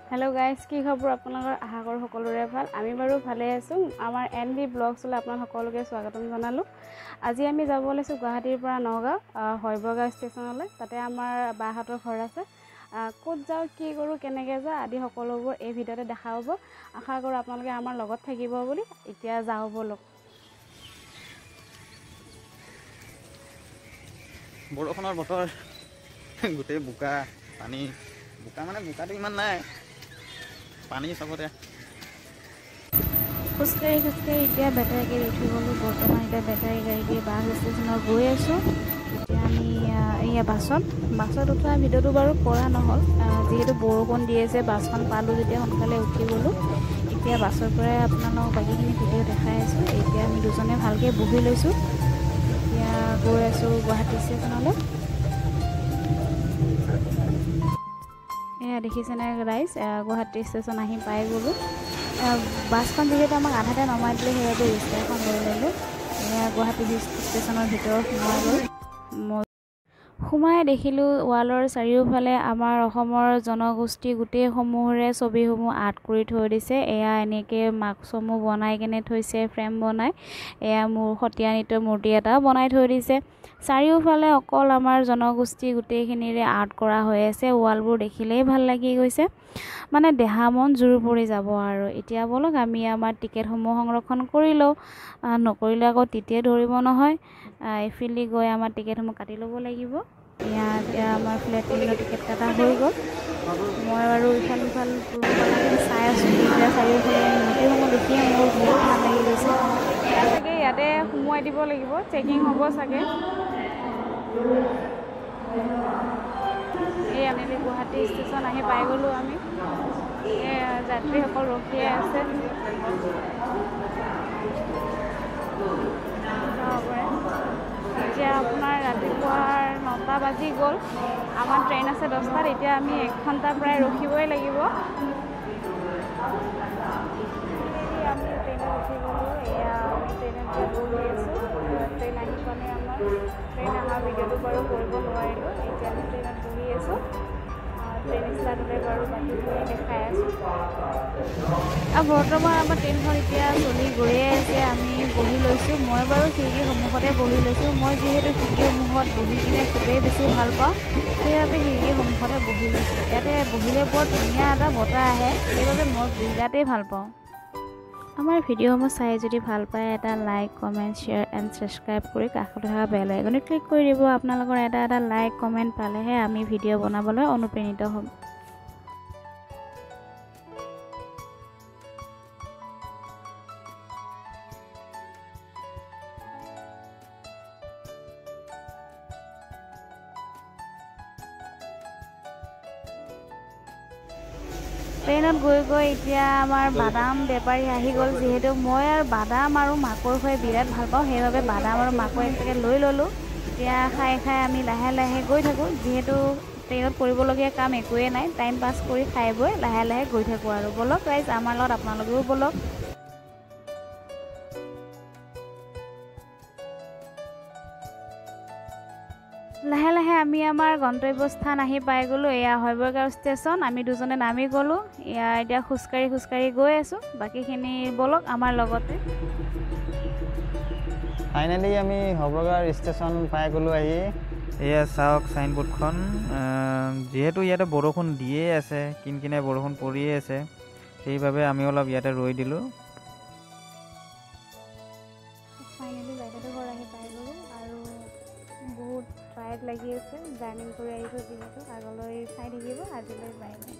hello guys কি খবৰ আপোনালোকৰ আশা কৰো সকলোৰে ভাল আমি বাৰু ভালে আছো আমাৰ এনবি ব্লগছলৈ আপোনালোক সকলোকে স্বাগতম জনালো আজি আমি যাব লৈছো গুৱাহাটীৰ পৰা নগাঁও হৈবৰগাঁও ষ্টেচনলৈ তাতে আমাৰ বাহাতৰ ঘৰ আছে ক'ত যাও কি কৰো কেনেকৈ যা আদি সকলোবোৰ এই ভিডিঅ'তে দেখা হ'ব আশা কৰো আপোনালোকে আমাৰ লগত থাকিব বুলি এতিয়া যাও বলক বৰষুণৰ বতৰ গোটেই বোকা পানী বোকা মানে বোকাটো ইমান নাই পানী সবতে খুচকাৰি এতিয়া বেটাৰী গাড়ী উঠি গ'লো বৰ্তমান এতিয়া বেটাৰী গাড়ী দিয়ে বাছ ষ্টেচনত গৈ আছো এতিয়া আমি এই বাছত উঠা ভিডিঅ'টো বাৰু কৰা নহ'ল যিহেতু বৰষুণ দি আছে বাছখন পালোঁ যেতিয়া সোনকালে উঠি গ'লো এতিয়া বাছৰ পৰাই আপোনালোকক বাকীখিনি ভিডিঅ' দেখাই আছোঁ এতিয়া আমি দুজনে ভালকৈ বহি লৈছোঁ এতিয়া গৈ আছোঁ গুৱাহাটী ষ্টেচনলৈ এয়া দেখিছেনে ৰাইজ গুৱাহাটী ষ্টেচন আহি পাই গ'লোঁ বাছখন যিহেতু আমাক আধাতে নমাই দিলে সেইবাবে ৰিক্সাখন লৈ ল'লোঁ এয়া গুৱাহাটী ষ্টেচনৰ ভিতৰত সোমাই দেখিলোঁ ৱালৰ চাৰিওফালে আমাৰ অসমৰ জনগোষ্ঠী গোটেইসমূহৰে ছবিসমূহ আৰ্ট কৰি থৈ দিছে এয়া এনেকৈ মাস্কসমূহ বনাই কেনে থৈছে ফ্ৰেম বনাই এয়া মোৰ সত্ৰীয়া নৃত্যৰ মূৰ্তি এটাও বনাই থৈ দিছে চাৰিওফালে অকল আমাৰ জনগোষ্ঠী গোটেইখিনিৰে আৰ্ট কৰা হৈ আছে ৱালবোৰ দেখিলেই ভাল লাগি গৈছে মানে দেহা মন জোৰ পৰি যাব আৰু এতিয়া বলক আমি আমাৰ টিকেটসমূহ সংৰক্ষণ কৰি লওঁ নকৰিলে আকৌ তেতিয়াই ধৰিব নহয় এইফালে গৈ আমাৰ টিকেটসমূহ কাটি ল'ব লাগিব এতিয়া আমাৰ ফ্লাইট টিকেট কটা হৈ গ'ল মই বাৰু ইফাল চাই আছোঁ এতিয়া চাৰিওফালে মূৰ্তিসমূহ দেখিয়ে মোৰ বহুত ভাল লাগি গৈছে চাগে ইয়াতে সোমোৱাই দিব লাগিব চেকিং হ'ব চাগে এই আমি গুৱাহাটী ষ্টেচন আহি পাই গ'লোঁ আমি যাত্ৰীসকল ৰখিয়ে আছে এতিয়া আপোনাৰ ৰাতিপুৱাৰ 9টা বাজি গ'ল আমাৰ ট্ৰেইন আছে 10টাত এতিয়া আমি 1 ঘণ্টা প্ৰায় ৰখিবই লাগিব আমি ট্ৰেইনত উঠি গ'লোঁ এয়া আমি ট্ৰেইনত বহি আছোঁ ট্ৰেইন আহি পালে আমাৰ ট্ৰেইন অহা ভিডিঅ'টো বাৰু কৰিব নোৱাৰিলোঁ এতিয়া আমি ট্ৰেইনত বহি আছোঁ ট্ৰেইন ষ্টাৰ্টতে বাৰু বাকীখিনি দেখাই আছোঁ বৰ্তমান আমাৰ ট্ৰেইনখন এতিয়া চলি গৈয়ে আছে আমি বহি লৈছোঁ মই বাৰু খিৰিকীৰ সন্মুখতে বহি লৈছোঁ মই যিহেতু খিৰিকীৰ সন্মুখত বহি কিনে খুবেই বেছি ভাল পাওঁ সেইবাবে খিৰিকীৰ সন্মুখতে বহি লৈছোঁ ইয়াতে বহিলে বৰ ধুনীয়া এটা বতাহ আহে সেইবাবে মই বিৰাটেই ভাল পাওঁ আমাৰ ভিডিঅ'সমূহ চাই যদি ভাল পায় এটা like comment share and subscribe কৰি কাষত থকা বেল আইকনত ক্লিক কৰি দিব আপোনালোকৰ এটা লাইক কমেণ্ট পালেহে আমি ভিডিঅ' বনাবলৈ অনুপ্ৰাণিত হ'ম ট্ৰেইনত গৈ এতিয়া আমাৰ বাদাম বেপাৰী আহি গ'ল যিহেতু মই আৰু বাদাম আৰু মাকৈ খাই বিৰাট ভাল পাওঁ সেইবাবে বাদাম আৰু মাকৈ একেলগে লৈ ল'লোঁ এতিয়া খাই আমি লাহে গৈ থাকোঁ যিহেতু ট্ৰেইনত কৰিবলগীয়া কাম একোৱেই নাই টাইম পাছ কৰি খাই বৈ লাহে গৈ থাকোঁ আৰু বলক ৰাইজ আমাৰ লগত আপোনালোকেও বলক লাহে আমি আমাৰ গন্তব্যস্থান আহি পাই গ'লোঁ এয়া হৈবৰগাঁও ষ্টেচন আমি দুজনে নামি গ'লোঁ এয়া এতিয়া খোজকাঢ়ি গৈ আছোঁ বাকীখিনি বলক আমাৰ লগতে ফাইনেলি আমি হৈবৰগাঁও ষ্টেচন পাই গ'লোঁ আহি এয়া চাওক চাইনবোৰ্ডখন যিহেতু ইয়াতে বৰষুণ দিয়ে আছে কিনকিনে বৰষুণ পৰিয়ে আছে সেইবাবে আমি অলপ ইয়াতে ৰৈ দিলোঁ ফাইনেলি বাইদেউৰ ঘৰ আহি পাই গ'লোঁ আৰু বহুত টায়াৰ্ড লাগি আছে জাৰ্ণি কৰি আহিছোঁ যিহেতু আগলৈ চাই থাকিব আজিলৈ বাই বাই